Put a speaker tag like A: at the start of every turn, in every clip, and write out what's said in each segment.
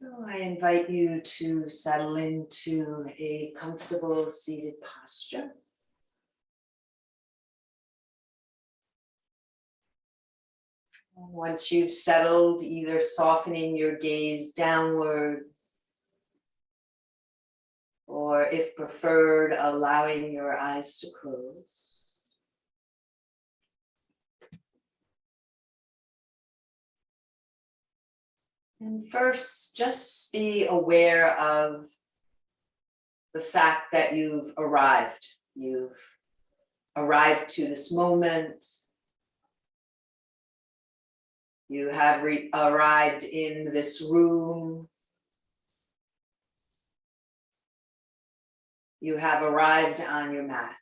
A: So I invite you to settle into a comfortable seated posture. Once you've settled, either softening your gaze downward, or if preferred, allowing your eyes to close. And first, just be aware of the fact that you've arrived. You've arrived to this moment. You have arrived in this room. You have arrived on your mat.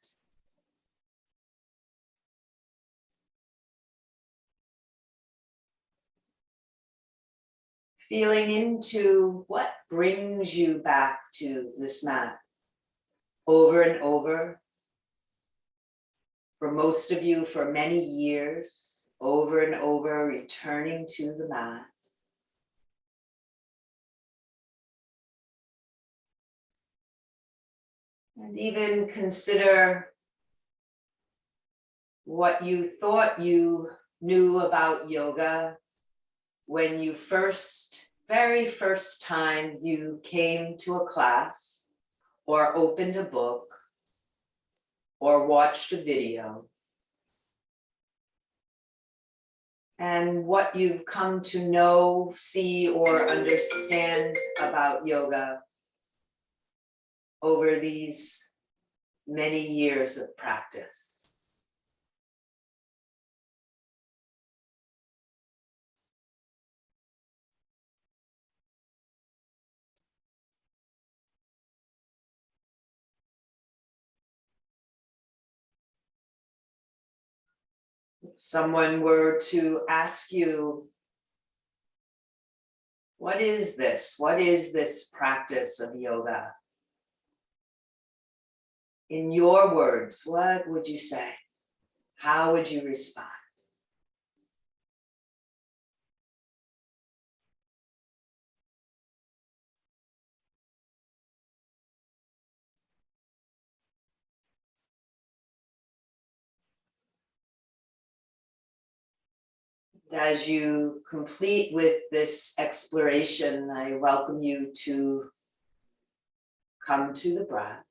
A: Feeling into what brings you back to this mat over and over. For most of you, for many years, over and over, returning to the mat. And even consider what you thought you knew about yoga when you very first time you came to a class or opened a book or watched a video. And what you've come to know, see, or understand about yoga over these many years of practice. If someone were to ask you, what is this? What is this practice of yoga? In your words, what would you say? How would you respond? As you complete with this exploration, I welcome you to come to the breath.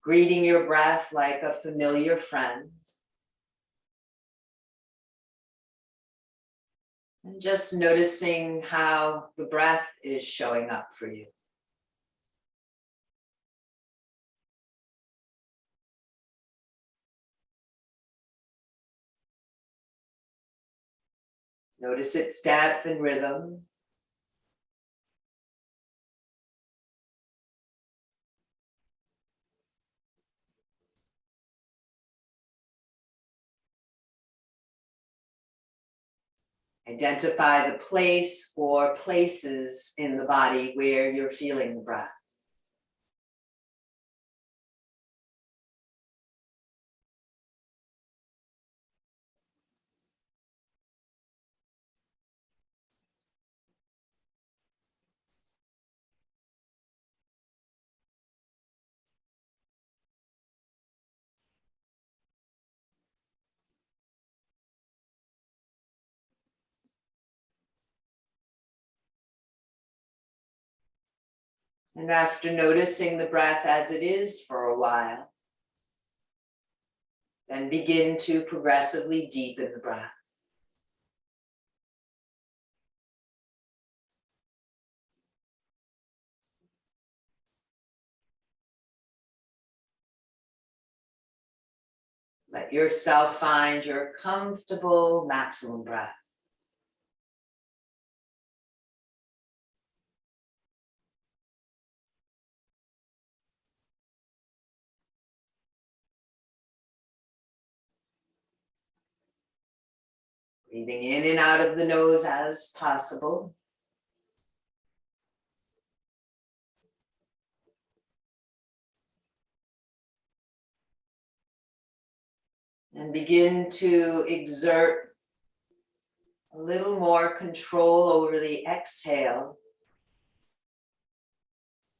A: Greeting your breath like a familiar friend. And just noticing how the breath is showing up for you. Notice its depth and rhythm. Identify the place or places in the body where you're feeling the breath. And after noticing the breath as it is for a while, then begin to progressively deepen the breath. Let yourself find your comfortable maximum breath. Breathing in and out of the nose as possible. And begin to exert a little more control over the exhale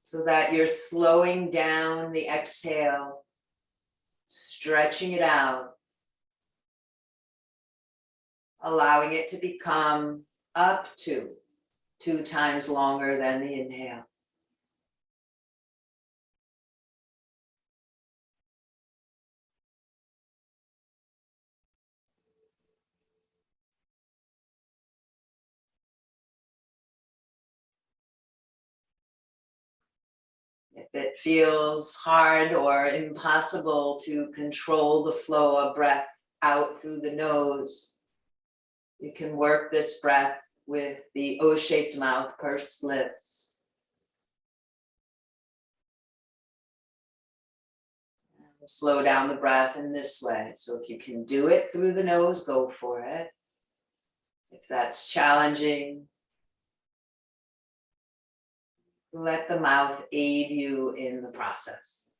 A: so that you're slowing down the exhale, stretching it out, allowing it to become up to 2 times longer than the inhale. If it feels hard or impossible to control the flow of breath out through the nose, you can work this breath with the O-shaped mouth, pursed lips. And slow down the breath in this way. So if you can do it through the nose, go for it. If that's challenging, let the mouth aid you in the process.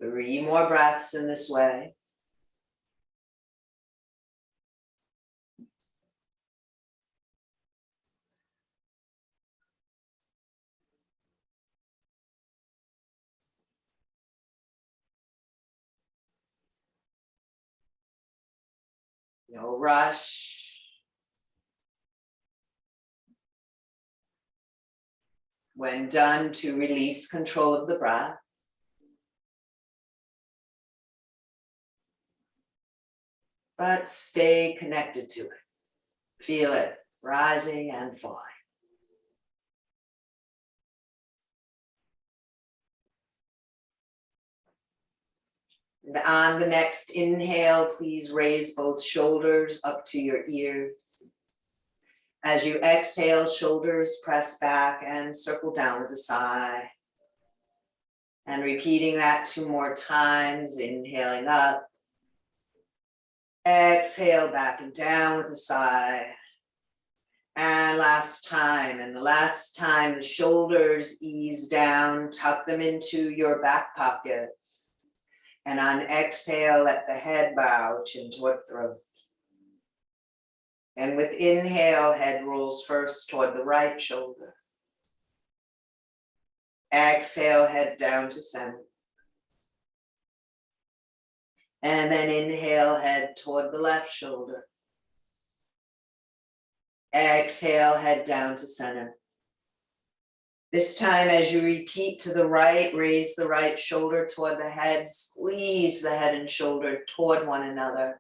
A: Three more breaths in this way. No rush. When done, to release control of the breath. But stay connected to it. Feel it rising and falling. And on the next inhale, please raise both shoulders up to your ears. As you exhale, shoulders press back and circle down with a sigh. And repeating that 2 more times, inhaling up. Exhale back and down with a sigh. And last time, the shoulders ease down, tuck them into your back pockets. And on exhale, let the head bow, chin toward throat. And with inhale, head rolls first toward the right shoulder. Exhale, head down to center. And then inhale, head toward the left shoulder. Exhale, head down to center. This time, as you repeat to the right, raise the right shoulder toward the head, squeeze the head and shoulder toward one another.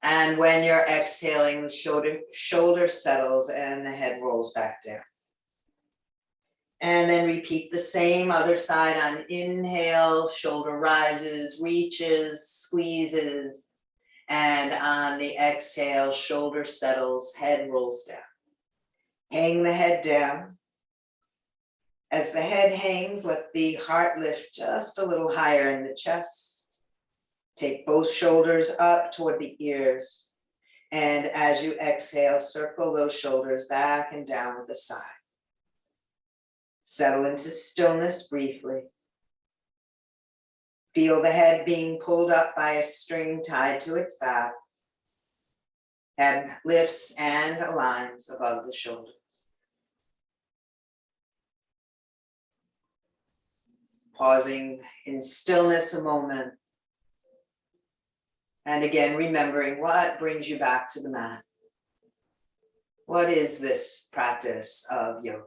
A: And when you're exhaling, the shoulder settles and the head rolls back down. And then repeat the same other side on inhale, shoulder rises, reaches, squeezes. And on the exhale, shoulder settles, head rolls down. Hang the head down. As the head hangs, let the heart lift just a little higher in the chest. Take both shoulders up toward the ears. And as you exhale, circle those shoulders back and down with a sigh. Settle into stillness briefly. Feel the head being pulled up by a string tied to its back. Head lifts and aligns above the shoulder. Pausing in stillness a moment. And again, remembering what brings you back to the mat. What is this practice of yoga?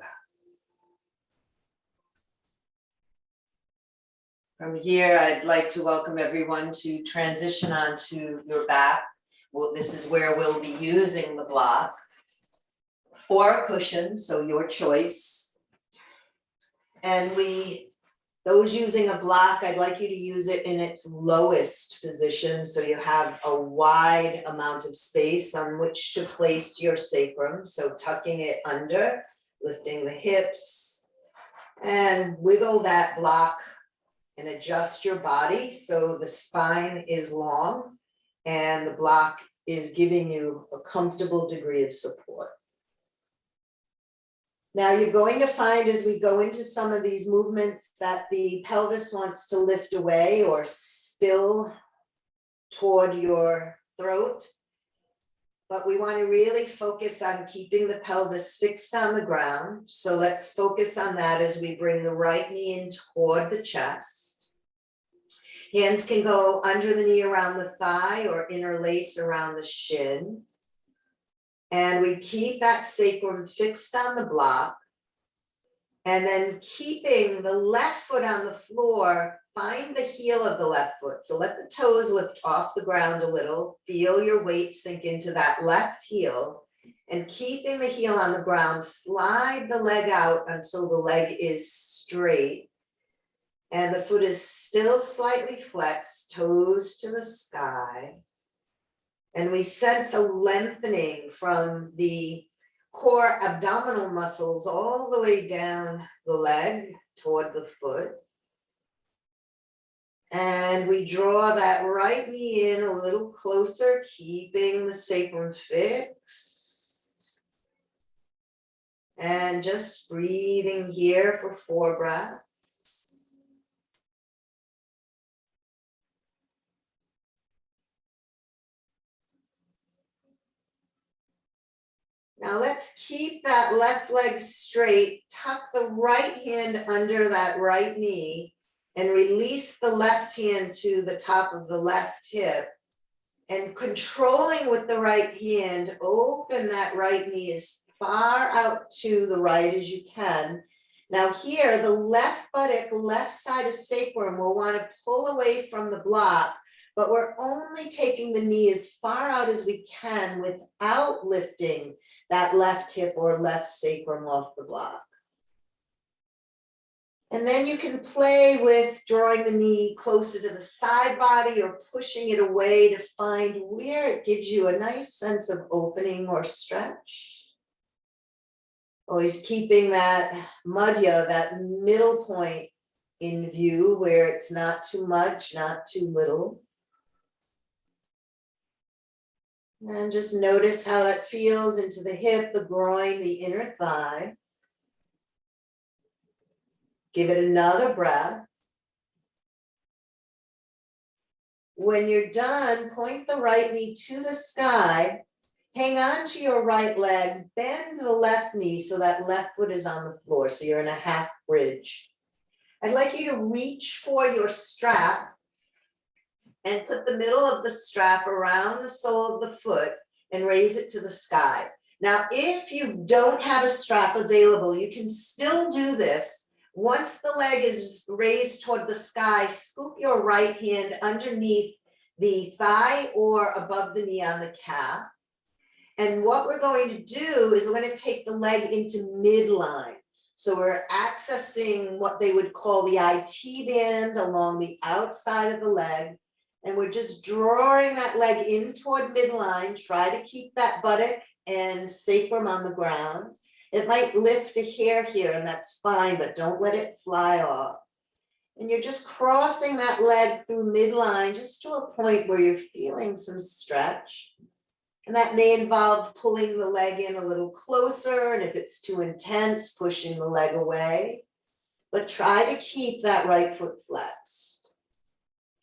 A: From here, I'd like to welcome everyone to transition onto your back. Well, this is where we'll be using the block or a cushion, so your choice. And Those using a block, I'd like you to use it in its lowest position, so you have a wide amount of space on which to place your sacrum. So tucking it under, lifting the hips, and wiggle that block and adjust your body so the spine is long and the block is giving you a comfortable degree of support. Now you're going to find as we go into some of these movements that the pelvis wants to lift away or spill toward your throat. But we want to really focus on keeping the pelvis fixed on the ground. So let's focus on that as we bring the right knee in toward the chest. Hands can go under the knee around the thigh or interlace around the shin. And we keep that sacrum fixed on the block. And then keeping the left foot on the floor, find the heel of the left foot. So let the toes lift off the ground a little. Feel your weight sink into that left heel. And keeping the heel on the ground, slide the leg out until the leg is straight. And the foot is still slightly flexed, toes to the sky. And we sense a lengthening from the core abdominal muscles all the way down the leg toward the foot. And we draw that right knee in a little closer, keeping the sacrum fixed. And just breathing here for 4 breaths. Now let's keep that left leg straight, tuck the right hand under that right knee and release the left hand to the top of the left hip. And controlling with the right hand, open that right knee as far out to the right as you can. Now here, the left buttock, left side of sacrum will want to pull away from the block, but we're only taking the knee as far out as we can without lifting that left hip or left sacrum off the block. And then you can play with drawing the knee closer to the side body or pushing it away to find where it gives you a nice sense of opening or stretch. Always keeping that madhya, that middle point in view where it's not too much, not too little. And just notice how that feels into the hip, the groin, the inner thigh. Give it another breath. When you're done, point the right knee to the sky. Hang on to your right leg, bend the left knee so that left foot is on the floor. So you're in a half bridge. I'd like you to reach for your strap and put the middle of the strap around the sole of the foot and raise it to the sky. Now, if you don't have a strap available, you can still do this. Once the leg is raised toward the sky, scoop your right hand underneath the thigh or above the knee on the calf. And what we're going to do is we're going to take the leg into midline. So we're accessing what they would call the IT band along the outside of the leg. And we're just drawing that leg in toward midline. Try to keep that buttock and sacrum on the ground. It might lift a hair here, and that's fine, but don't let it fly off. And you're just crossing that leg through midline just to a point where you're feeling some stretch. And that may involve pulling the leg in a little closer, and if it's too intense, pushing the leg away. But try to keep that right foot flexed.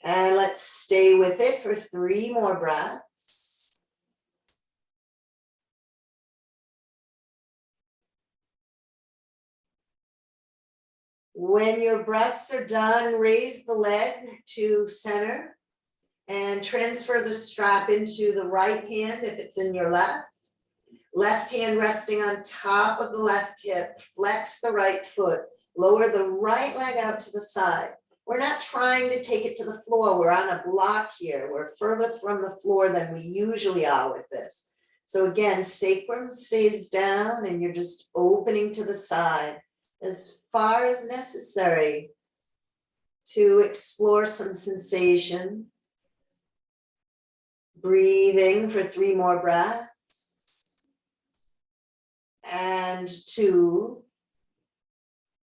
A: And let's stay with it for 3 more breaths. When your breaths are done, raise the leg to center and transfer the strap into the right hand if it's in your left. Left hand resting on top of the left hip, flex the right foot, lower the right leg out to the side. We're not trying to take it to the floor. We're on a block here. We're further from the floor than we usually are with this. So again, sacrum stays down and you're just opening to the side as far as necessary. to explore some sensation. Breathing for 3 more breaths. And 2.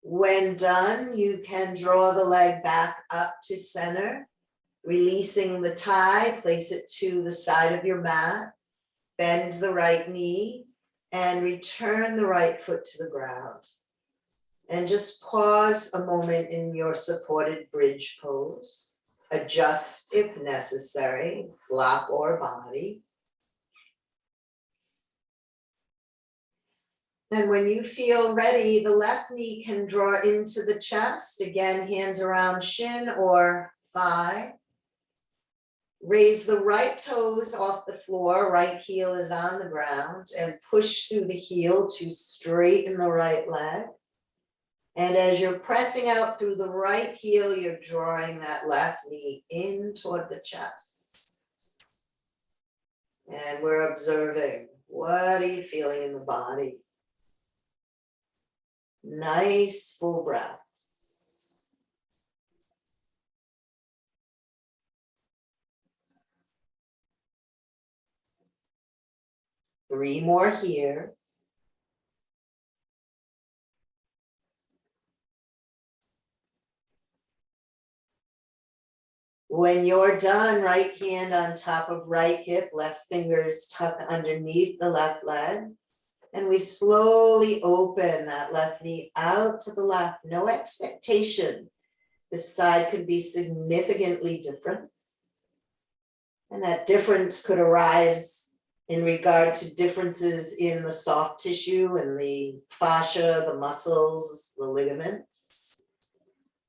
A: When done, you can draw the leg back up to center, releasing the tie, place it to the side of your mat, bend the right knee, and return the right foot to the ground. And just pause a moment in your supported bridge pose. Adjust if necessary, block or body. And when you feel ready, the left knee can draw into the chest. Again, hands around shin or thigh. Raise the right toes off the floor, right heel is on the ground, and push through the heel to straighten the right leg. And as you're pressing out through the right heel, you're drawing that left knee in toward the chest. And we're observing, what are you feeling in the body? Nice full breath. Three more here. When you're done, right hand on top of right hip, left fingers tuck underneath the left leg. And we slowly open that left knee out to the left. No expectation. This side could be significantly different. And that difference could arise in regard to differences in the soft tissue and the fascia, the muscles, the ligaments.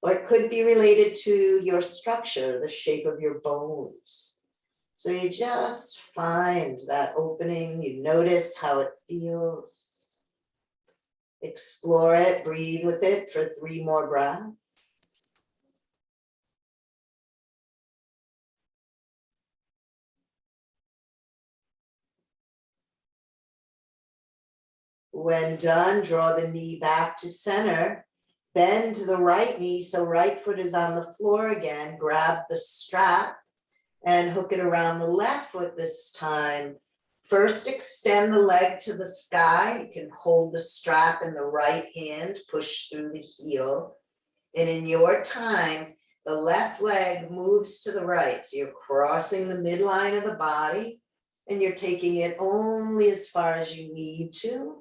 A: Or it could be related to your structure, the shape of your bones. So you just find that opening, you notice how it feels. Explore it, breathe with it for 3 more breaths. When done, draw the knee back to center. Bend the right knee so right foot is on the floor again. Grab the strap and hook it around the left foot this time. First, extend the leg to the sky. You can hold the strap in the right hand, push through the heel. And in your time, the left leg moves to the right. So you're crossing the midline of the body and you're taking it only as far as you need to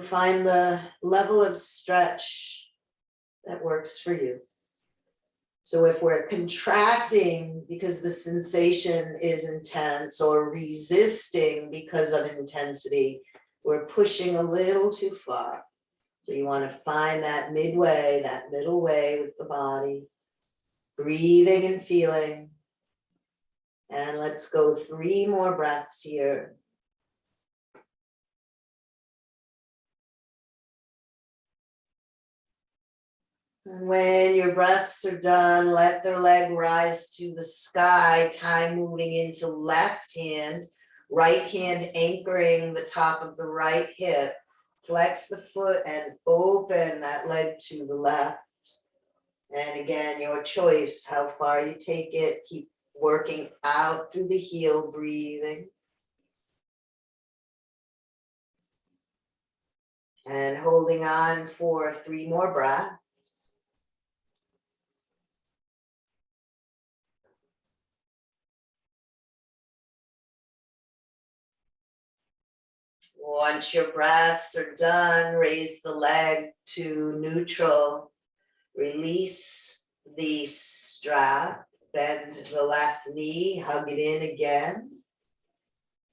A: find the level of stretch that works for you. So if we're contracting because the sensation is intense or resisting because of intensity, we're pushing a little too far. So you want to find that midway, that middle way with the body, breathing and feeling. And let's go 3 more breaths here. When your breaths are done, let the leg rise to the sky, time moving into left hand, right hand anchoring the top of the right hip. Flex the foot and open that leg to the left. And again, your choice, how far you take it. Keep working out through the heel, breathing. And holding on for 3 more breaths. Once your breaths are done, raise the leg to neutral. Release the strap, bend the left knee, hug it in again.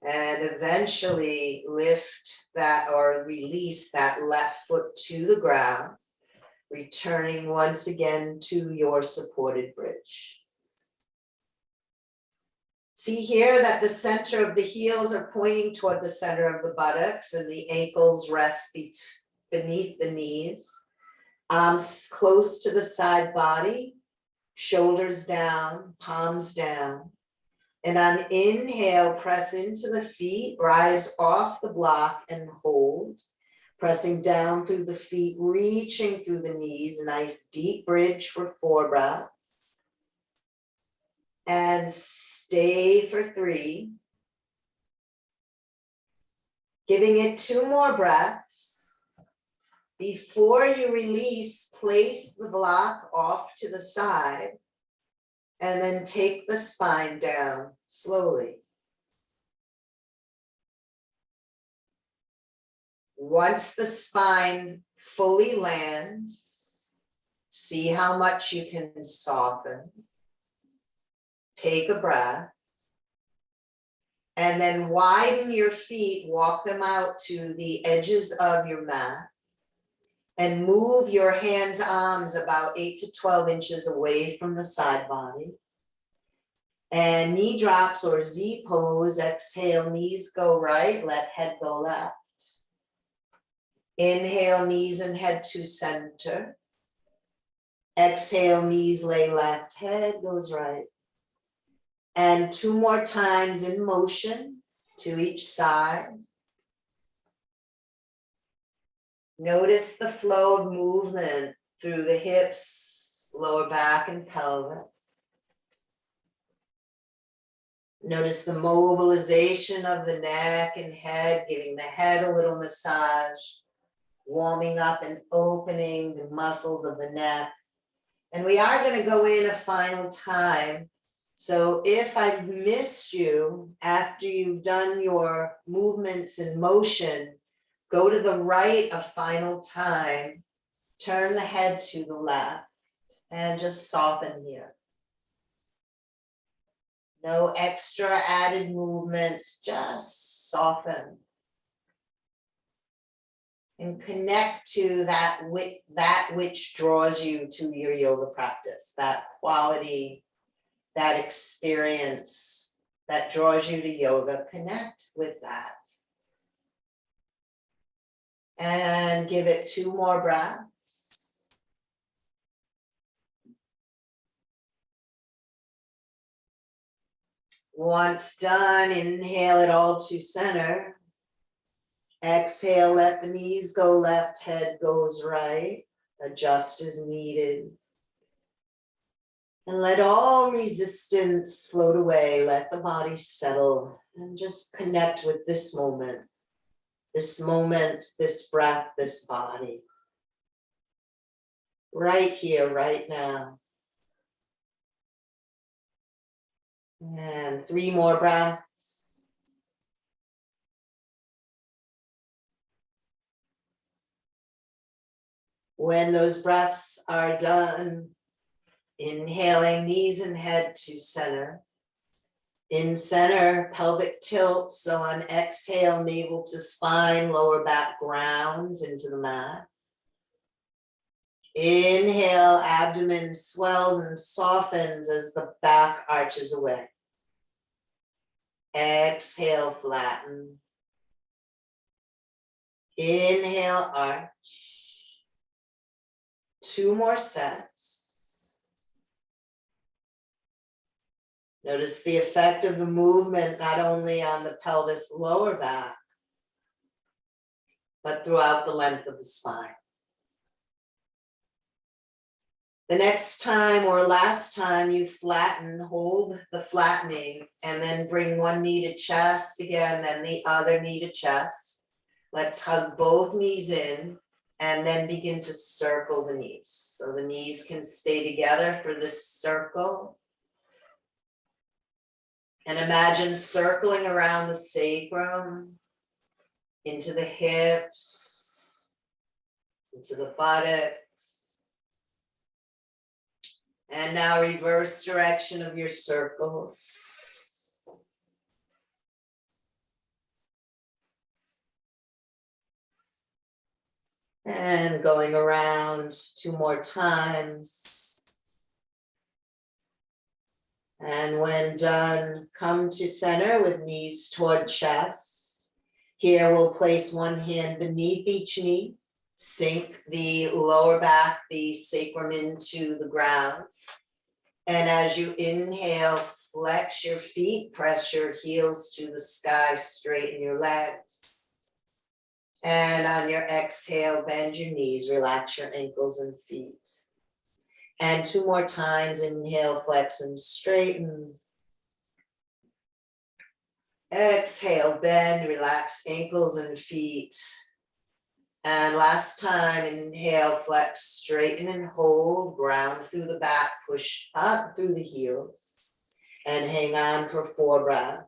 A: And eventually lift that or release that left foot to the ground, returning once again to your supported bridge. See here that the center of the heels are pointing toward the center of the buttocks and the ankles rest beneath the knees. Arms close to the side body, shoulders down, palms down. And on inhale, press into the feet, rise off the block and hold.
B: Pressing down through the feet, reaching through the knees, nice deep bridge for 4 breaths. And stay for 3. Giving it 2 more breaths. Before you release, place the block off to the side and then take the spine down slowly. Once the spine fully lands, see how much you can soften. Take a breath. And then widen your feet, walk them out to the edges of your mat. And move your hands, arms about 8 to 12 inches away from the side body. And knee drops or Z pose, exhale, knees go right, let head go left. Inhale, knees and head to center. Exhale, knees lay left, head goes right. And 2 more times in motion to each side. Notice the flow of movement through the hips, lower back and pelvis. Notice the mobilization of the neck and head, giving the head a little massage, warming up and opening the muscles of the neck. And we are going to go in a final time. So if I've missed you after you've done your movements in motion, go to the right a final time, turn the head to the left, and just soften here. No extra added movements, just soften. And connect to that which draws you to your yoga practice, that quality, that experience that draws you to yoga. Connect with that. And give it 2 more breaths. Once done, inhale it all to center. Exhale, let the knees go left, head goes right. Adjust as needed. And let all resistance float away. Let the body settle and just connect with this moment, this breath, this body. Right here, right now. And 3 more breaths. When those breaths are done, inhaling, knees and head to center. In center, pelvic tilt. So on exhale, navel to spine, lower back grounds into the mat. Inhale, abdomen swells and softens as the back arches away. Exhale, flatten. Inhale, arch. 2 more sets. Notice the effect of the movement, not only on the pelvis lower back, but throughout the length of the spine. The next time or last time you flatten, hold the flattening, and then bring one knee to chest again, then the other knee to chest. Let's hug both knees in. And then begin to circle the knees. So the knees can stay together for this circle. And imagine circling around the sacrum, into the hips, into the buttocks. And now reverse direction of your circle. And going around 2 more times. And when done, come to center with knees toward chest. Here we'll place one hand beneath each knee, sink the lower back, the sacrum into the ground. And as you inhale, flex your feet, press your heels to the sky, straighten your legs. And on your exhale, bend your knees, relax your ankles and feet. And 2 more times, inhale, flex and straighten. Exhale, bend, relax ankles and feet. And last time, inhale, flex, straighten and hold, ground through the back, push up through the heels, and hang on for 4 breaths.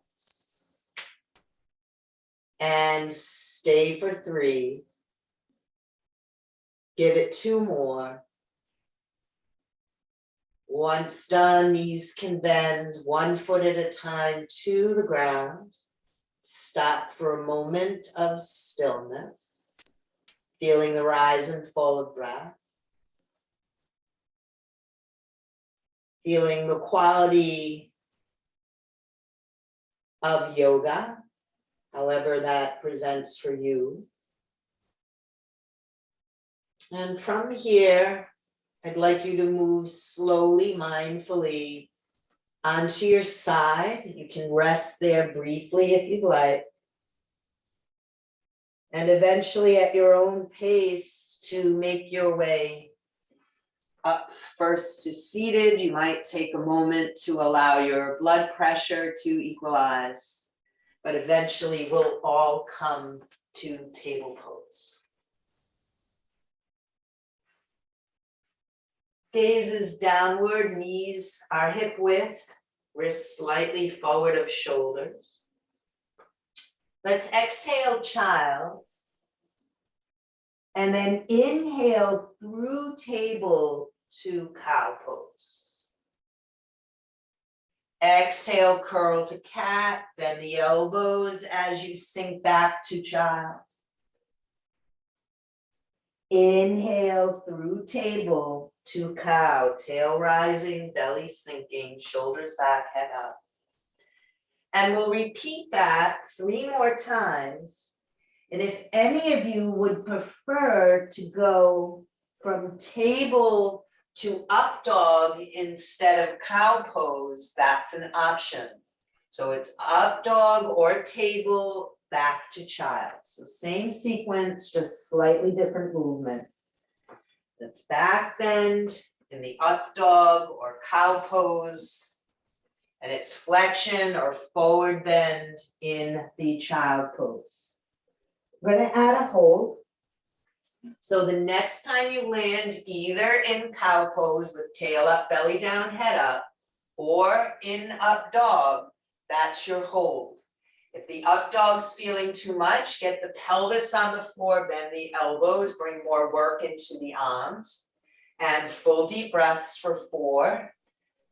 B: And stay for 3. Give it 2 more. Once done, knees can bend 1 foot at a time to the ground. Stop for a moment of stillness, feeling the rise and fall of breath. Feeling the quality of yoga, however that presents for you. And from here, I'd like you to move slowly, mindfully onto your side. You can rest there briefly if you'd like. And eventually at your own pace to make your way up first to seated. You might take a moment to allow your blood pressure to equalize, but eventually we'll all come to table pose. Gaze is downward, knees are hip width, wrists slightly forward of shoulders. Let's exhale, child. And then inhale through table to cow pose. Exhale, curl to cat, bend the elbows as you sink back to child. Inhale through table to cow, tail rising, belly sinking, shoulders back, head up. And we'll repeat that 3 more times. And if any of you would prefer to go from table to up dog instead of cow pose, that's an option. So it's up dog or table back to child. So same sequence, just slightly different movement. That's back bend in the up dog or cow pose. And it's flexion or forward bend in the child pose. We're going to add a hold. So the next time you land either in cow pose with tail up, belly down, head up, or in up dog, that's your hold. If the up dog's feeling too much, get the pelvis on the floor, bend the elbows, bring more work into the arms, and full deep breaths for 4.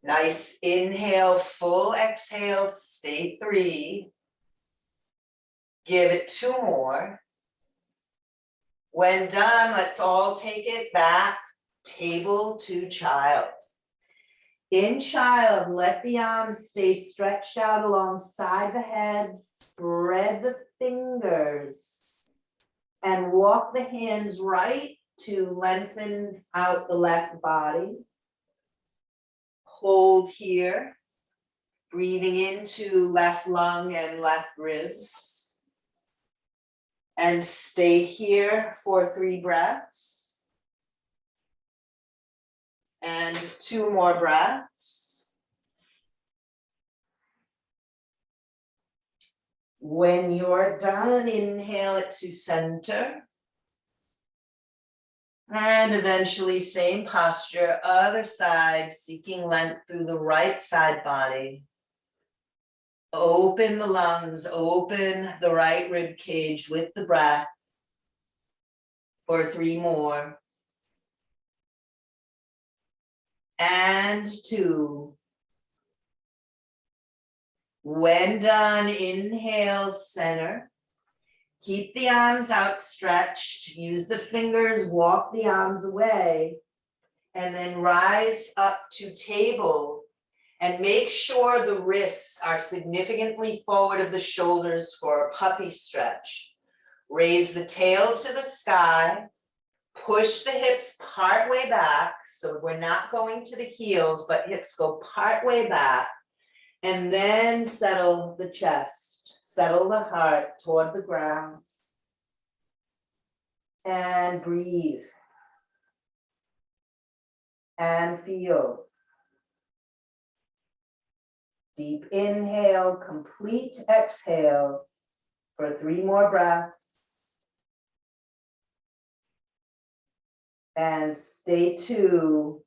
B: Nice inhale, full exhale, stay 3. Give it 2 more. When done, let's all take it back, table to child. In child, let the arms stay stretched out alongside the head, spread the fingers, and walk the hands right to lengthen out the left body. Hold here, breathing into left lung and left ribs. And stay here for 3 breaths. And 2 more breaths. When you're done, inhale it to center. And eventually, same posture, other side, seeking length through the right side body. Open the lungs, open the right rib cage with the breath for 3 more. And 2. When done, inhale, center. Keep the arms outstretched. Use the fingers, walk the arms away, and then rise up to table. And make sure the wrists are significantly forward of the shoulders for a puppy stretch. Raise the tail to the sky. Push the hips part way back. So we're not going to the heels, but hips go part way back. And then settle the chest. Settle the heart toward the ground. And breathe. And feel. Deep inhale, complete exhale for 3 more breaths. And stay 2.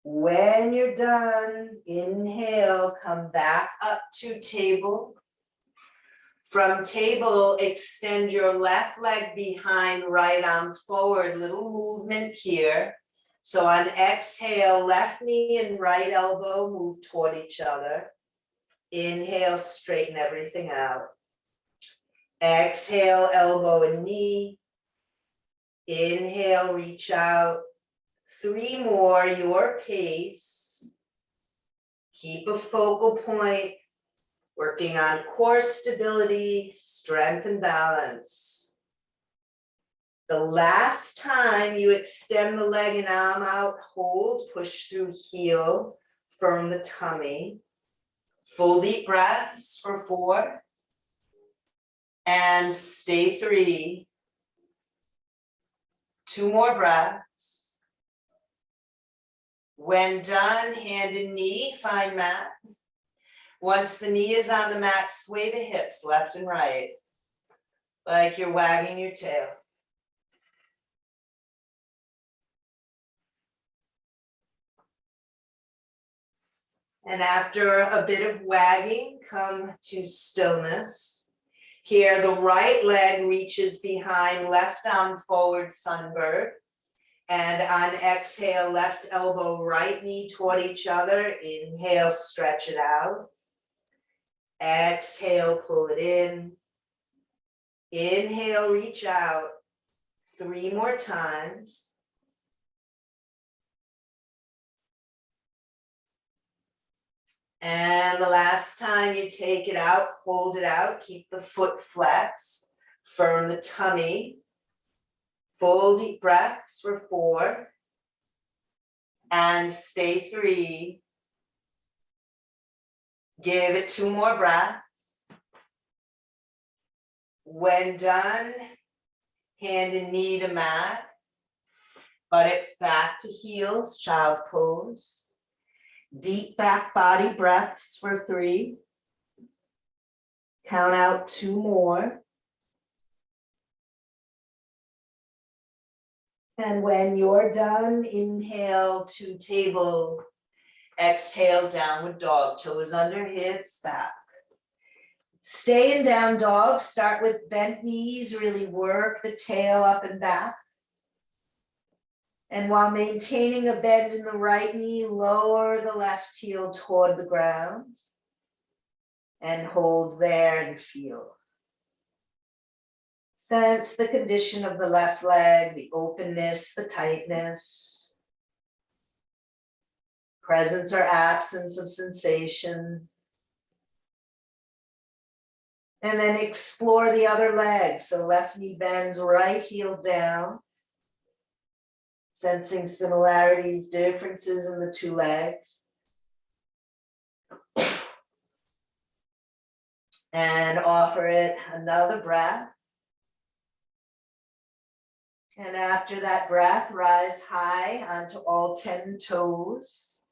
B: When you're done, inhale, come back up to table. From table, extend your left leg behind, right arm forward, little movement here. So on exhale, left knee and right elbow move toward each other. Inhale, straighten everything out. Exhale, elbow and knee. Inhale, reach out. 3 more, your pace. Keep a focal point, working on core stability, strength and balance. The last time you extend the leg and arm out, hold, push through heel, firm the tummy. Full deep breaths for 4. And stay 3. 2 more breaths. When done, hand and knee, find mat. Once the knee is on the mat, sway the hips left and right, like you're wagging your tail. And after a bit of wagging, come to stillness. Here, the right leg reaches behind, left arm forward, sunbird. And on exhale, left elbow, right knee toward each other. Inhale, stretch it out. Exhale, pull it in. Inhale, reach out. 3 more times. And the last time you take it out, hold it out, keep the foot flexed, firm the tummy. Full deep breaths for 4. And stay 3. Give it 2 more breaths. When done, hand and knee to mat. Buttocks back to heels, child pose. Deep back body breaths for 3. Count out 2 more. And when you're done, inhale to table. Exhale, downward dog, toes under hips, back. Stay in down dog, start with bent knees, really work the tail up and back. And while maintaining a bend in the right knee, lower the left heel toward the ground. And hold there and feel. Sense the condition of the left leg, the openness, the tightness. Presence or absence of sensation. And then explore the other leg. So left knee bends, right heel down. Sensing similarities, differences in the 2 legs. And offer it another breath. And after that breath, rise high onto all 10 toes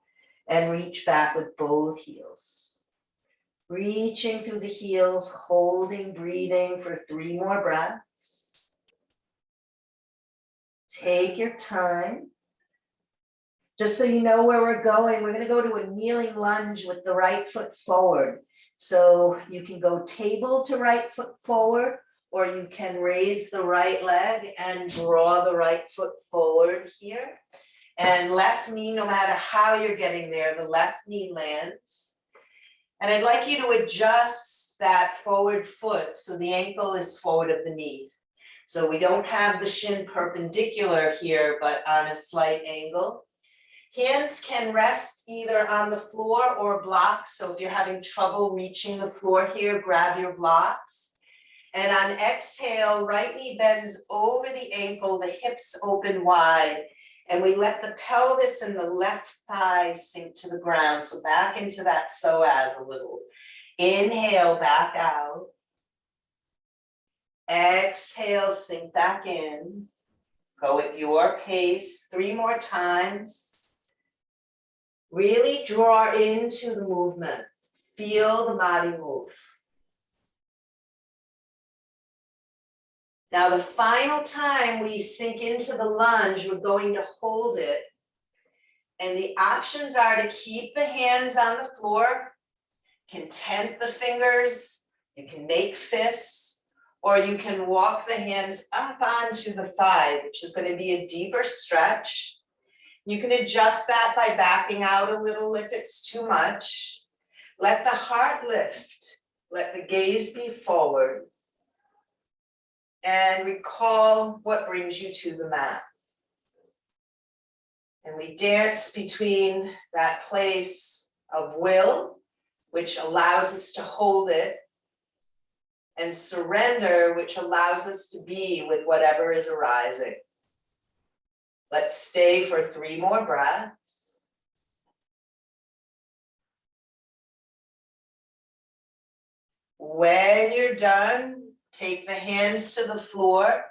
B: and reach back with both heels. Reaching through the heels, holding, breathing for 3 more breaths. Take your time. Just so you know where we're going, we're going to go to a kneeling lunge with the right foot forward. So you can go table to right foot forward, or you can raise the right leg and draw the right foot forward here. And left knee, no matter how you're getting there, the left knee lands. And I'd like you to adjust that forward foot so the ankle is forward of the knee. So we don't have the shin perpendicular here, but on a slight angle. Hands can rest either on the floor or blocks. So if you're having trouble reaching the floor here, grab your blocks. And on exhale, right knee bends over the ankle, the hips open wide. And we let the pelvis and the left thigh sink to the ground. So back into that psoas a little. Inhale, back out. Exhale, sink back in. Go at your pace 3 more times. Really draw into the movement. Feel the body move. Now, the final time we sink into the lunge, we're going to hold it. And the options are to keep the hands on the floor, content the fingers, you can make fists, or you can walk the hands up onto the thigh, which is going to be a deeper stretch. You can adjust that by backing out a little if it's too much. Let the heart lift, let the gaze be forward, and recall what brings you to the mat. And we dance between that place of will, which allows us to hold it, and surrender, which allows us to be with whatever is arising. Let's stay for 3 more breaths. When you're done, take the hands to the floor.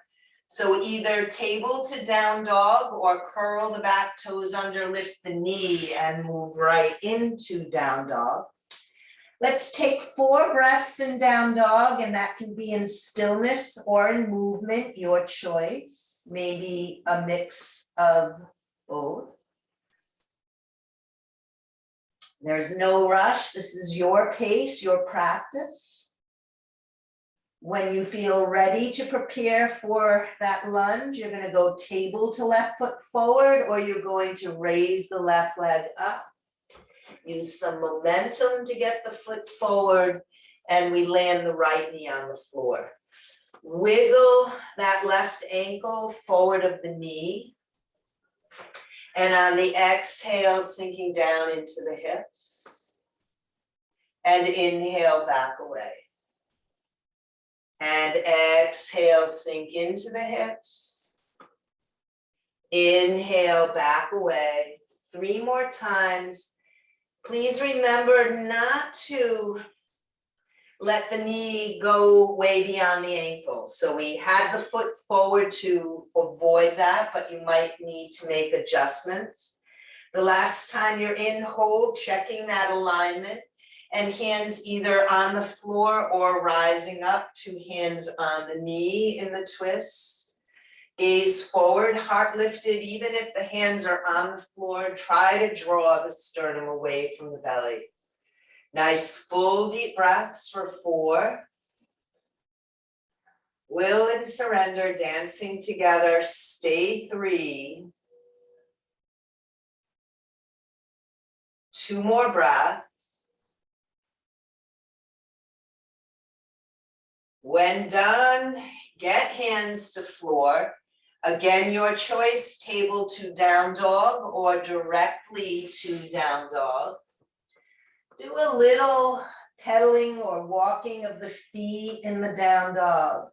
B: So either table to down dog or curl the back toes under, lift the knee and move right into down dog. Let's take 4 breaths in down dog, and that can be in stillness or in movement, your choice. Maybe a mix of both. There's no rush. This is your pace, your practice. When you feel ready to prepare for that lunge, you're going to go table to left foot forward, or you're going to raise the left leg up. Use some momentum to get the foot forward, and we land the right knee on the floor. Wiggle that left ankle forward of the knee. And on the exhale, sinking down into the hips. And inhale, back away. And exhale, sink into the hips. Inhale, back away. 3 more times. Please remember not to let the knee go way beyond the ankle. So we had the foot forward to avoid that, but you might need to make adjustments. The last time you're in, hold, checking that alignment, and hands either on the floor or rising up, 2 hands on the knee in the twist. Gaze forward, heart lifted. Even if the hands are on the floor, try to draw the sternum away from the belly. Nice full deep breaths for 4. Will and surrender, dancing together. Stay 3. 2 more breaths. When done, get hands to floor. Again, your choice, table to down dog or directly to down dog. Do a little pedaling or walking of the feet in the down dog.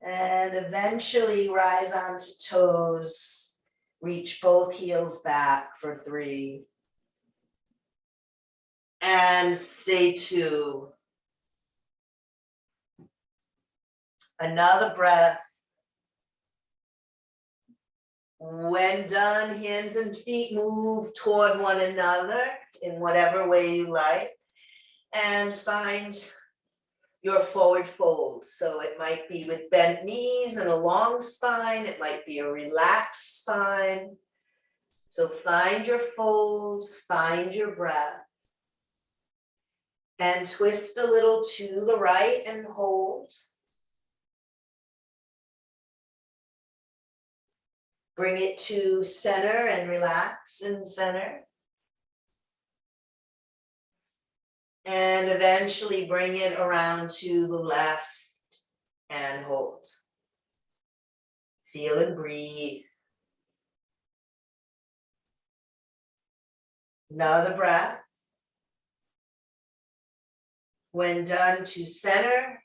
B: And eventually rise onto toes. Reach both heels back for 3. And stay 2. Another breath. When done, hands and feet move toward one another in whatever way you like, and find your forward fold. So it might be with bent knees and a long spine. It might be a relaxed spine. So find your fold, find your breath, and twist a little to the right and hold. Bring it to center and relax in center. And eventually bring it around to the left and hold. Feel and breathe. Another breath. When done, to center.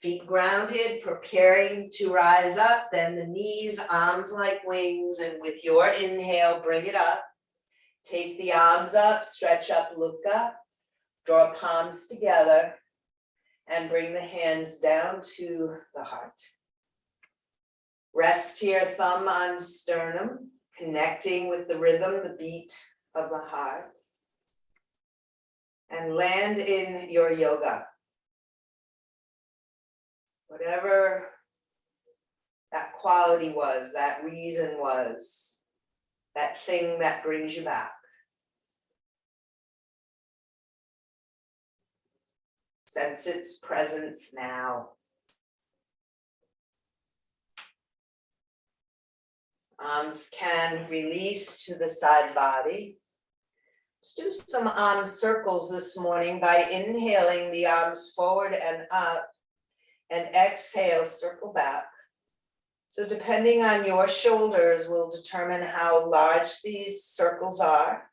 B: Feet grounded, preparing to rise up, bend the knees, arms like wings, and with your inhale, bring it up. Take the arms up, stretch up, look up, draw palms together,
A: And bring the hands down to the heart. Rest here, thumb on sternum, connecting with the rhythm, the beat of the heart. And land in your yoga. Whatever that quality was, that reason was, that thing that brings you back. Sense its presence now. Arms can release to the side body. Let's do some arm circles this morning by inhaling the arms forward and up, and exhale, circle back. So depending on your shoulders will determine how large these circles are.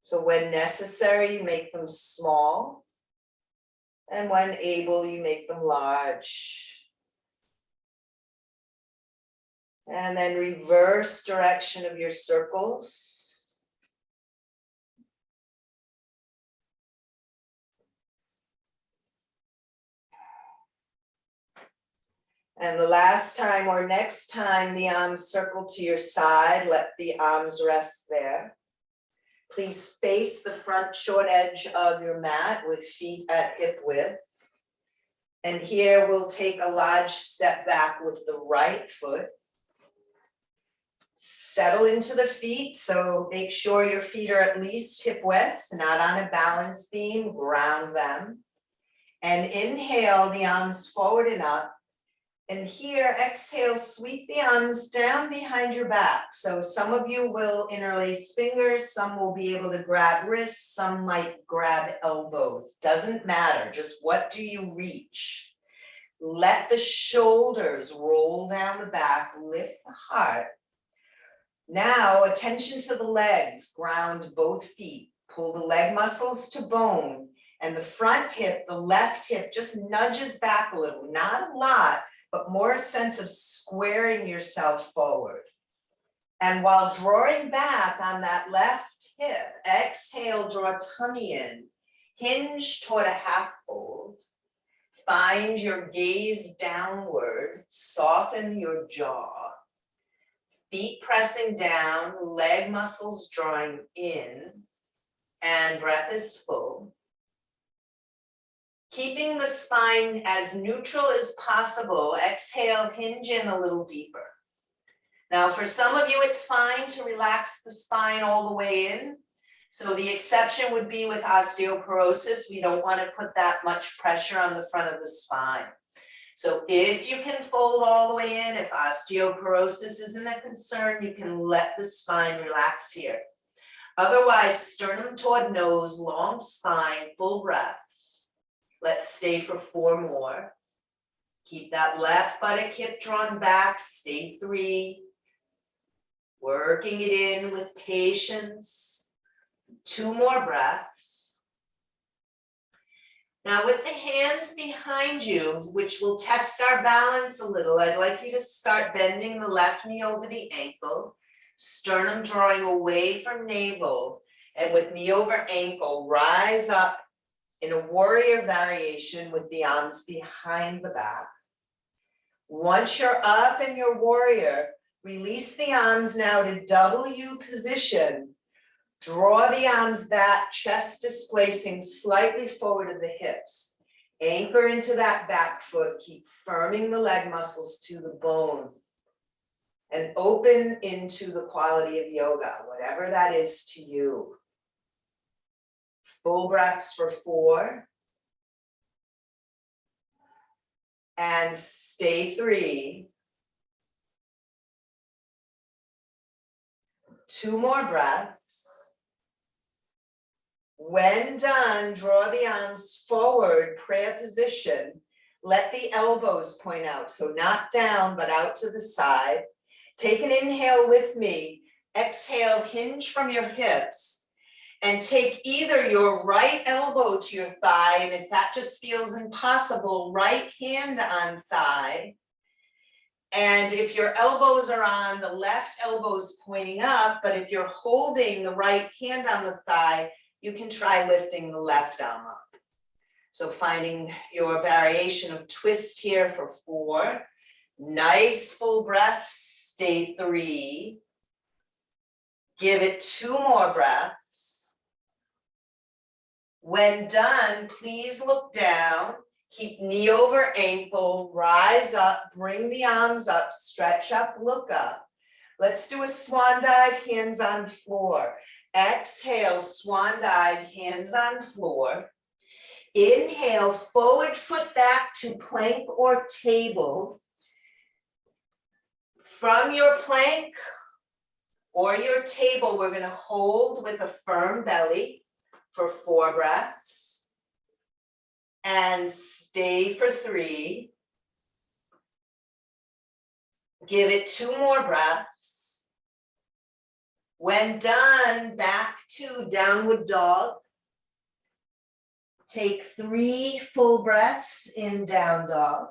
A: So when necessary, you make them small. And when able, you make them large. And then reverse direction of your circles. And the last time or next time the arms circle to your side, let the arms rest there. Please face the front short edge of your mat with feet at hip width. And here we'll take a large step back with the right foot. Settle into the feet, so make sure your feet are at least hip width, not on a balance beam, ground them. And inhale the arms forward and up. And here, exhale, sweep the arms down behind your back. So some of you will interlace fingers, some will be able to grab wrists, some might grab elbows. Doesn't matter, just what do you reach? Let the shoulders roll down the back, lift the heart. Now, attention to the legs, ground both feet. Pull the leg muscles to bone, and the front hip, the left hip, just nudges back a little, not a lot, but more a sense of squaring yourself forward. And while drawing back on that left hip, exhale, draw tummy in, hinge toward a half fold, find your gaze downward, soften your jaw, feet pressing down, leg muscles drawing in, and breath is full. Keeping the spine as neutral as possible, exhale, hinge in a little deeper. Now, for some of you, it's fine to relax the spine all the way in. So the exception would be with osteoporosis. We don't want to put that much pressure on the front of the spine. So if you can fold all the way in, if osteoporosis isn't a concern, you can let the spine relax here. Otherwise, sternum toward nose, long spine, full breaths. Let's stay for 4 more. Keep that left buttock hip drawn back, stay 3. Working it in with patience. 2 more breaths. Now with the hands behind you, which will test our balance a little, I'd like you to start bending the left knee over the ankle, sternum drawing away from navel, and with knee over ankle, rise up in a warrior variation with the arms behind the back. Once you're up in your warrior, release the arms now to W position. Draw the arms back, chest displacing slightly forward of the hips. Anchor into that back foot, keep firming the leg muscles to the bone. And open into the quality of yoga, whatever that is to you. Full breaths for 4. And stay 3. 2 more breaths. When done, draw the arms forward, prayer position. Let the elbows point out, so not down, but out to the side. Take an inhale with me. Exhale, hinge from your hips. And take either your right elbow to your thigh, and if that just feels impossible, right hand on thigh. And if your elbows are on, the left elbow's pointing up, but if you're holding the right hand on the thigh, you can try lifting the left arm up. So finding your variation of twist here for 4. Nice full breaths, stay 3. Give it 2 more breaths. When done, please look down. Keep knee over ankle, rise up, bring the arms up, stretch up, look up. Let's do a swan dive, hands on floor. Exhale, swan dive, hands on floor. Inhale, forward foot back to plank or table. From your plank or your table, we're gonna hold with a firm belly for 4 breaths. And stay for 3. Give it 2 more breaths. When done, back to downward dog. Take 3 full breaths in down dog.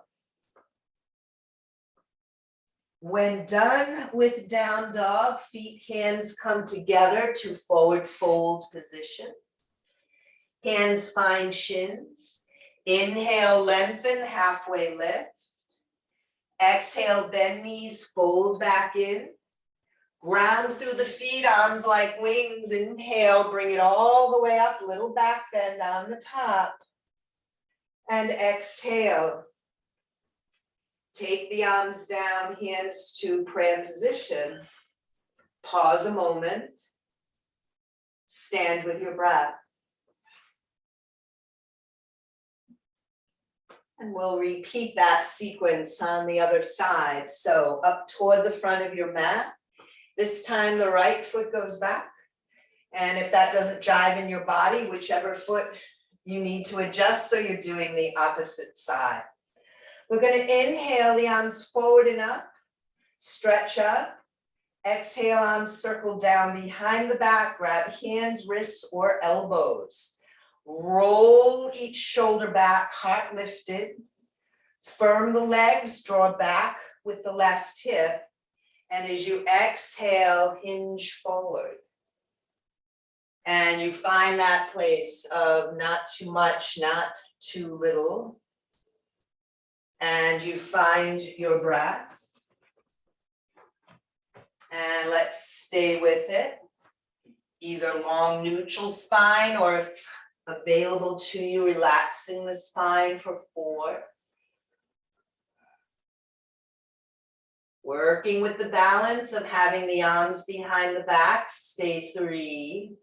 A: When done with down dog, feet, hands come together to forward fold position. Hands find shins. Inhale, lengthen, halfway lift. Exhale, bend knees, fold back in. Ground through the feet, arms like wings. Inhale, bring it all the way up, little back bend on the top. And exhale. Take the arms down, hands to prayer position. Pause a moment. Stand with your breath. And we'll repeat that sequence on the other side. So up toward the front of your mat. This time the right foot goes back. And if that doesn't jive in your body, whichever foot you need to adjust, so you're doing the opposite side. We're going to inhale the arms forward and up. Stretch up. Exhale, arms circle down behind the back. Grab hands, wrists, or elbows. Roll each shoulder back, heart lifted. Firm the legs, draw back with the left hip. And as you exhale, hinge forward. And you find that place of not too much, not too little. And you find your breath. And let's stay with it. Either long neutral spine, or if available to you, relaxing the spine for 4. Working with the balance of having the arms behind the back, stay 3.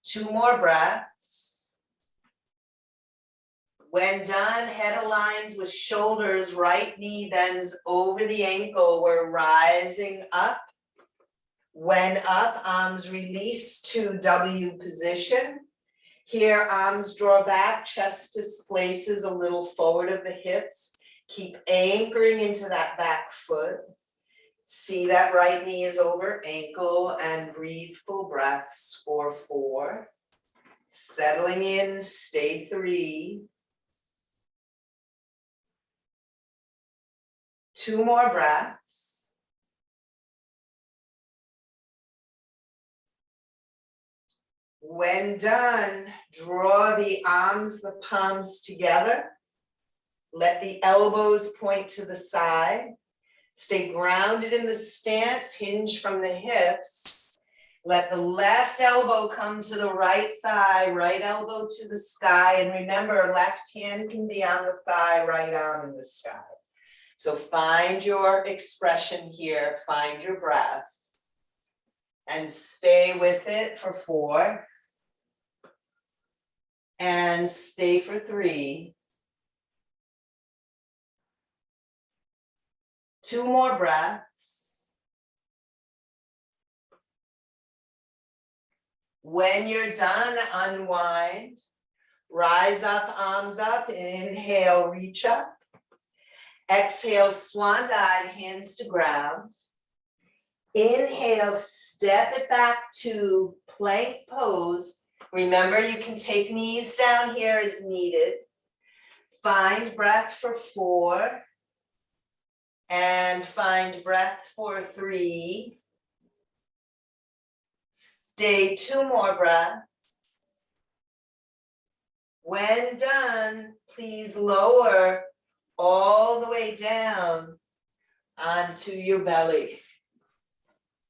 A: 2 more breaths. When done, head aligns with shoulders, right knee bends over the ankle. We're rising up. When up, arms release to W position. Here, arms draw back, chest displaces a little forward of the hips. Keep anchoring into that back foot. See that right knee is over ankle, and breathe full breaths for 4. Settling in, stay 3. 2 more breaths. When done, draw the arms, the palms together. Let the elbows point to the side. Stay grounded in the stance, hinge from the hips. Let the left elbow come to the right thigh, right elbow to the sky. And remember, left hand can be on the thigh, right arm in the sky. So find your expression here, find your breath. And stay with it for 4. And stay for 3. 2 more breaths. When you're done, unwind. Rise up, arms up. Inhale, reach up. Exhale, swan dive, hands to ground. Inhale, step it back to plank pose. Remember, you can take knees down here as needed. Find breath for 4. And find breath for 3. Stay 2 more breaths. When done, please lower all the way down onto your belly.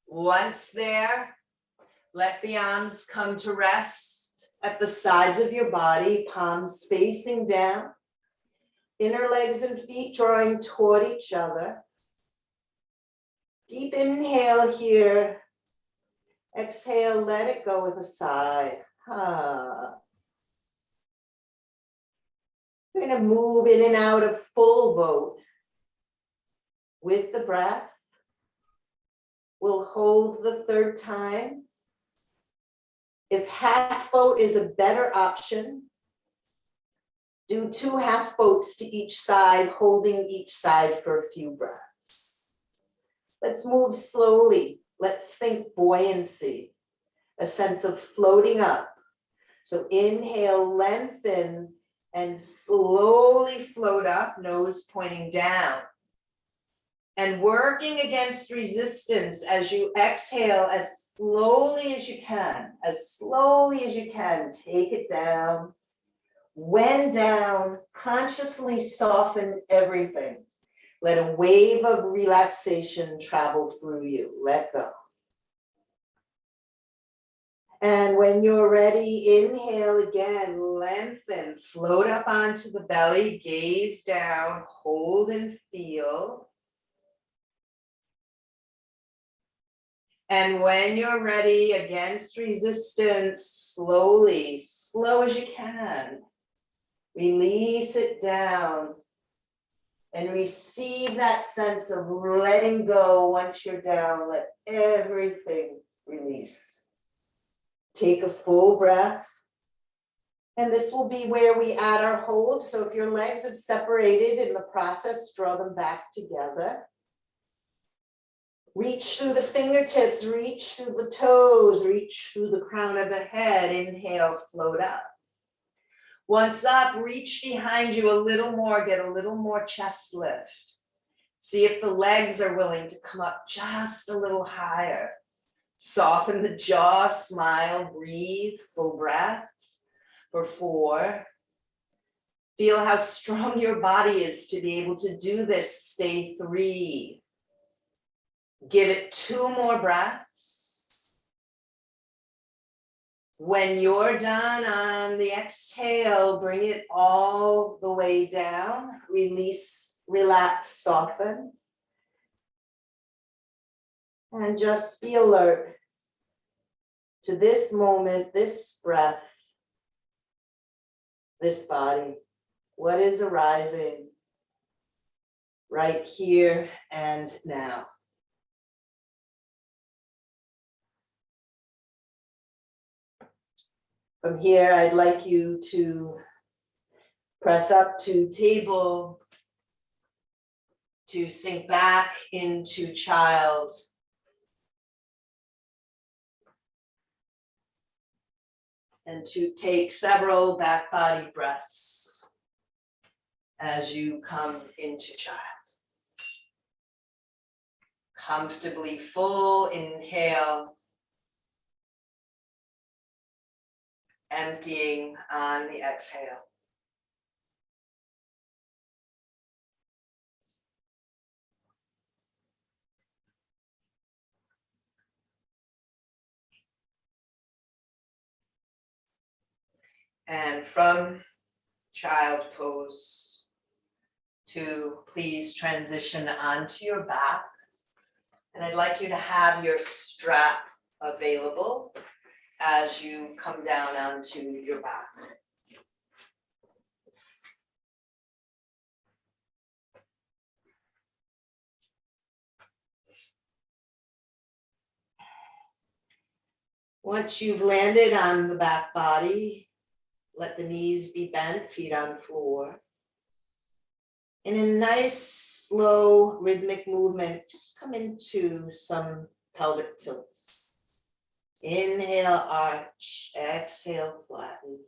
A: Once there, let the arms come to rest at the sides of your body, palms facing down. Inner legs and feet drawing toward each other. Deep inhale here. Exhale, let it go with a sigh. We're going to move in and out of full boat with the breath. We'll hold the third time. If half boat is a better option, do 2 half boats to each side, holding each side for a few breaths. Let's move slowly. Let's think buoyancy, a sense of floating up. So inhale, lengthen, and slowly float up, nose pointing down. And working against resistance as you exhale as slowly as you can, take it down. When down, consciously soften everything. Let a wave of relaxation travel through you. Let go. And when you're ready, inhale again, lengthen, float up onto the belly, gaze down, hold and feel. And when you're ready, against resistance, slowly, slow as you can, release it down and receive that sense of letting go. Once you're down, let everything release. Take a full breath. And this will be where we add our hold. So if your legs have separated in the process, draw them back together. Reach through the fingertips, reach through the toes, reach through the crown of the head. Inhale, float up. Once up, reach behind you a little more, get a little more chest lift. See if the legs are willing to come up just a little higher. Soften the jaw, smile, breathe, full breaths for 4. Feel how strong your body is to be able to do this. Stay 3. Give it 2 more breaths. When you're done on the exhale, bring it all the way down. Release, relax, soften. And just be alert to this moment, this breath, this body. What is arising right here and now? From here, I'd like you to press up to table, to sink back into child. And to take several back body breaths as you come into child. Comfortably full inhale. Emptying on the exhale. And from child pose to please transition onto your back. And I'd like you to have your strap available as you come down onto your back. Once you've landed on the back body, let the knees be bent, feet on floor. In a nice, slow, rhythmic movement, just come into some pelvic tilts. Inhale, arch, exhale, flatten.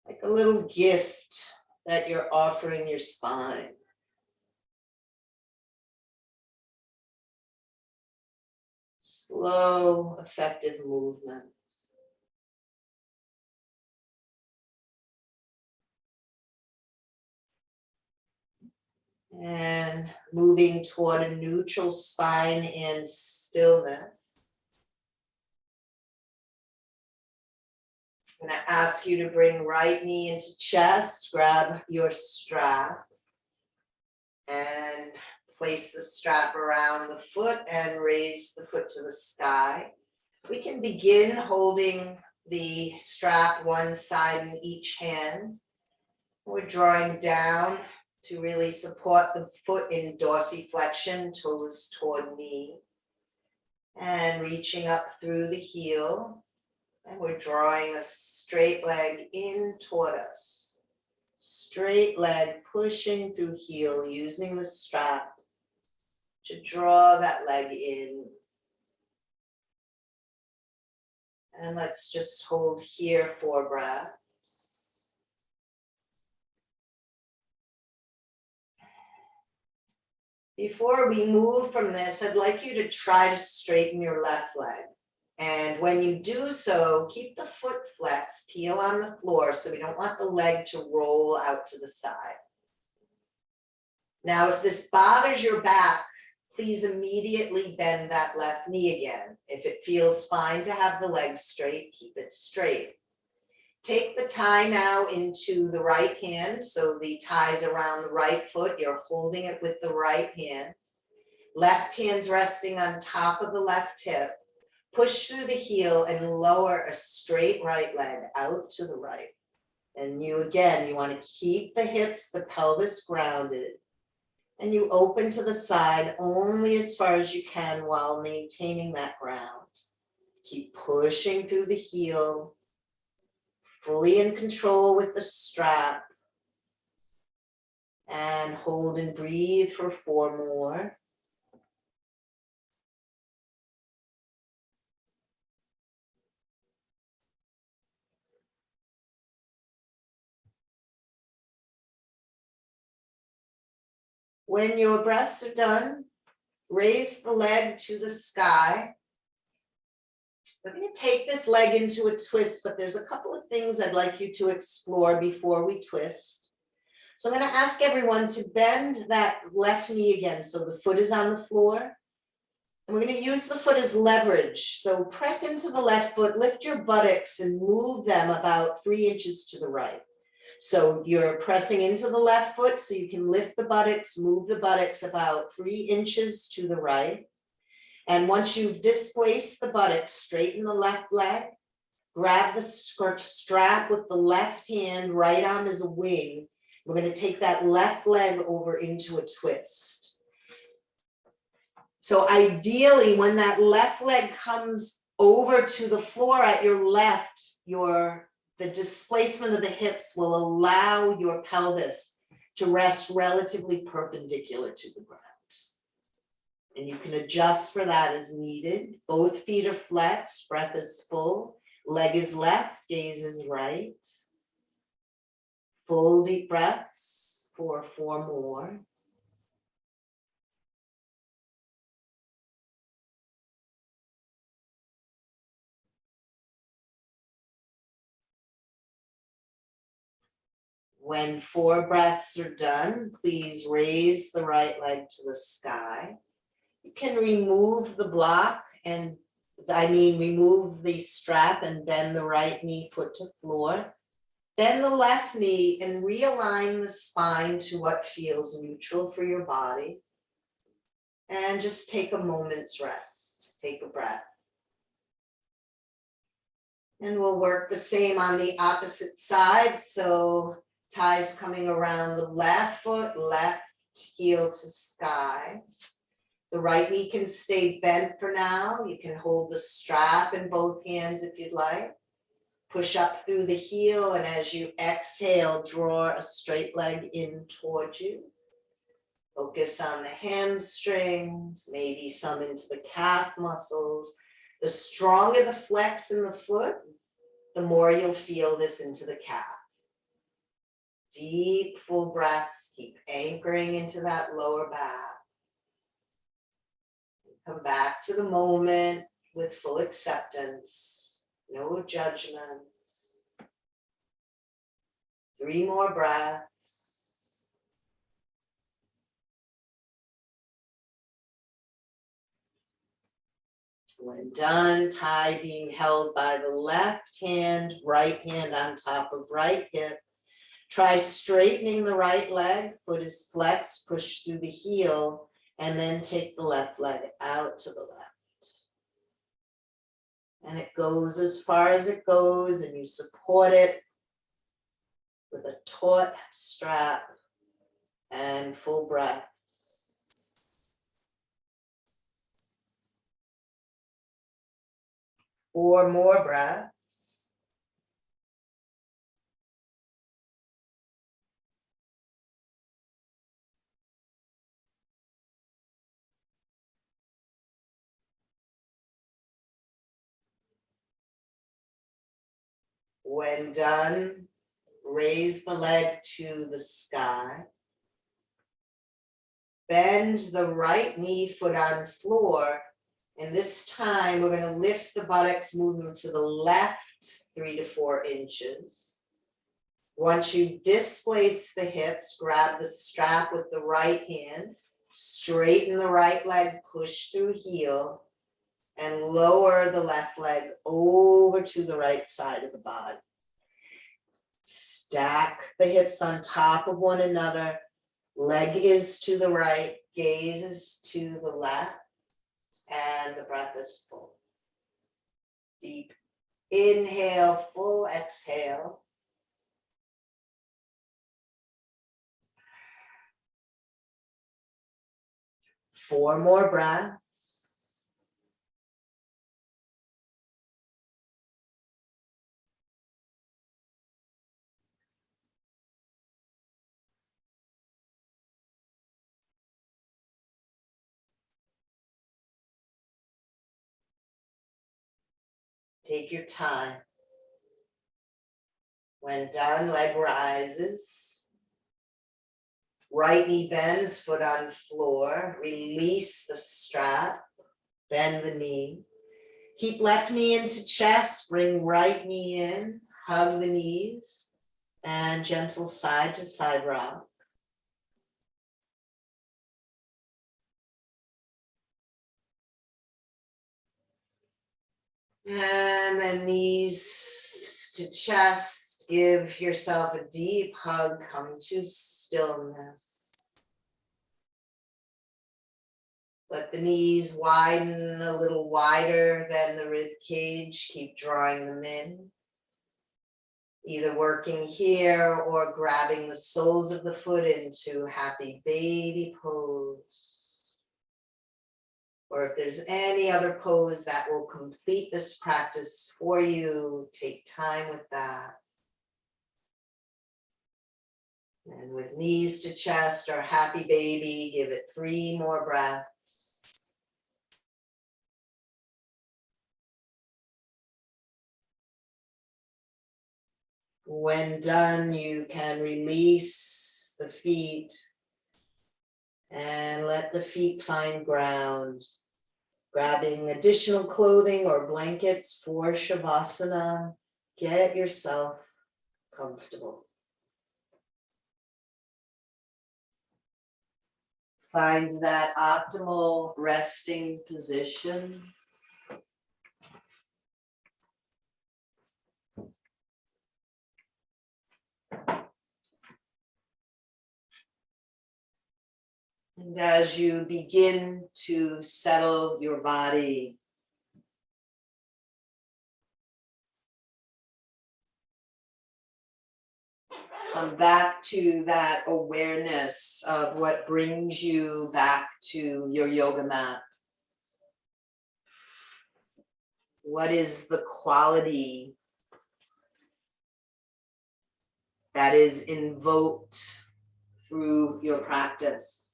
A: Like a little gift that you're offering your spine. Slow, effective movement.
B: And moving toward a neutral spine and stillness. I'm going to ask you to bring right knee into chest, grab your strap, and place the strap around the foot and raise the foot to the sky. We can begin holding the strap one side in each hand. We're drawing down to really support the foot in dorsiflexion, toes toward knee, and reaching up through the heel. And we're drawing a straight leg in toward us. Straight leg pushing through heel, using the strap to draw that leg in. And let's just hold here 4 breaths. Before we move from this, I'd like you to try to straighten your left leg. And when you do so, keep the foot flexed, heel on the floor, so we don't want the leg to roll out to the side. Now, if this bothers your back, please immediately bend that left knee again. If it feels fine to have the leg straight, keep it straight. Take the tie now into the right hand, so the tie's around the right foot. You're holding it with the right hand. Left hand's resting on top of the left hip. Push through the heel and lower a straight right leg out to the right. And you want to keep the hips, the pelvis grounded. And you open to the side only as far as you can while maintaining that ground. Keep pushing through the heel, fully in control with the strap. And hold and breathe for 4 more. When your breaths are done, raise the leg to the sky. We're going to take this leg into a twist, but there's a couple of things I'd like you to explore before we twist. So I'm going to ask everyone to bend that left knee again so the foot is on the floor. And we're going to use the foot as leverage. So press into the left foot, lift your buttocks and move them about 3 inches to the right. So you're pressing into the left foot so you can lift the buttocks, move the buttocks about 3 inches to the right. And once you've displaced the buttocks, straighten the left leg, grab the strap with the left hand, right arm as a wing. We're going to take that left leg over into a twist. So ideally, when that left leg comes over to the floor at your left, the displacement of the hips will allow your pelvis to rest relatively perpendicular to the ground. And you can adjust for that as needed. Both feet are flexed, breath is full, leg is left, gaze is right. Full deep breaths for 4 more. When 4 breaths are done, please raise the right leg to the sky. You can remove the block remove the strap and bend the right knee foot to floor. Bend the left knee and realign the spine to what feels neutral for your body. And just take a moment's rest. Take a breath. And we'll work the same on the opposite side. So ties coming around the left foot, left heel to sky. The right knee can stay bent for now. You can hold the strap in both hands if you'd like. Push up through the heel, and as you exhale, draw a straight leg in towards you. Focus on the hamstrings, maybe some into the calf muscles. The stronger the flex in the foot, the more you'll feel this into the calf. Deep, full breaths, keep anchoring into that lower back. Come back to the moment with full acceptance, no judgment. 3 more breaths. When done, thigh being held by the left hand, right hand on top of right hip. Try straightening the right leg, foot is flexed, push through the heel, and then take the left leg out to the left. And it goes as far as it goes, and you support it with a taut strap and full breath. 4 more breaths. When done, raise the leg to the sky. Bend the right knee, foot on floor. And this time we're going to lift the buttocks, moving to the left 3 to 4 inches. Once you displace the hips, grab the strap with the right hand, straighten the right leg, push through heel, and lower the left leg over to the right side of the body. Stack the hips on top of one another. Leg is to the right, gaze is to the left, and the breath is full. Deep inhale, full exhale. Four more breaths. Take your time. When done, leg rises. Right knee bends, foot on floor. Release the strap. Bend the knee. Keep left knee into chest. Bring right knee in. Hug the knees. And gentle side to side rock. And then knees to chest. Give yourself a deep hug. Come to stillness. Let the knees widen a little wider than the rib cage. Keep drawing them in. Either working here or grabbing the soles of the foot into happy baby pose. Or if there's any other pose that will complete this practice for you, take time with that. And with knees to chest or happy baby, give it 3 more breaths. When done, you can release the feet and let the feet find ground. Grabbing additional clothing or blankets for Shavasana. Get yourself comfortable. Find that optimal resting position. And as you begin to settle your body, come back to that awareness of what brings you back to your yoga mat. What is the quality that is invoked through your practice?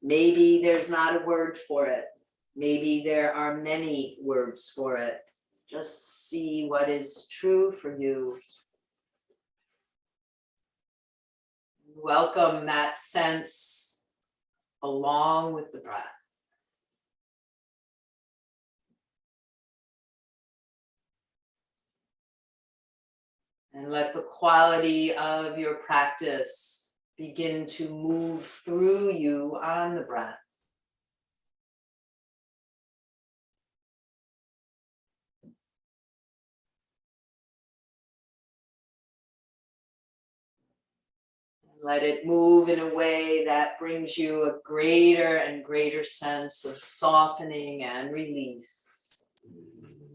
B: Maybe there's not a word for it. Maybe there are many words for it. Just see what is true for you. Welcome that sense along with the breath. And let the quality of your practice begin to move through you on the breath.
A: Let it move in a way that brings you a greater and greater sense of softening and release.